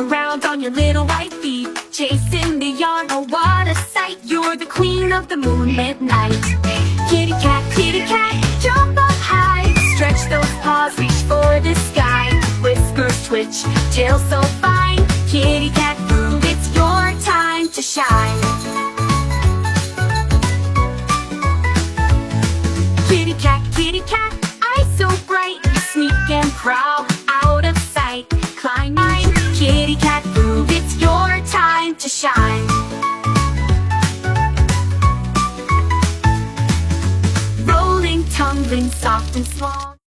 around on your little white feet, chasing the yarn, oh what a sight. You're the queen of the moonlit night. Kitty cat, jump up high, stretch those paws, reach for the sky. Whiskers twitch, tail so fine. Kitty cat, move, it's your time to shine. Kitty cat, eyes so bright, you sneak and prowl out of sight. Climb, kitty cat, move, it's your time to shine. Rolling, tumbling, soft and small.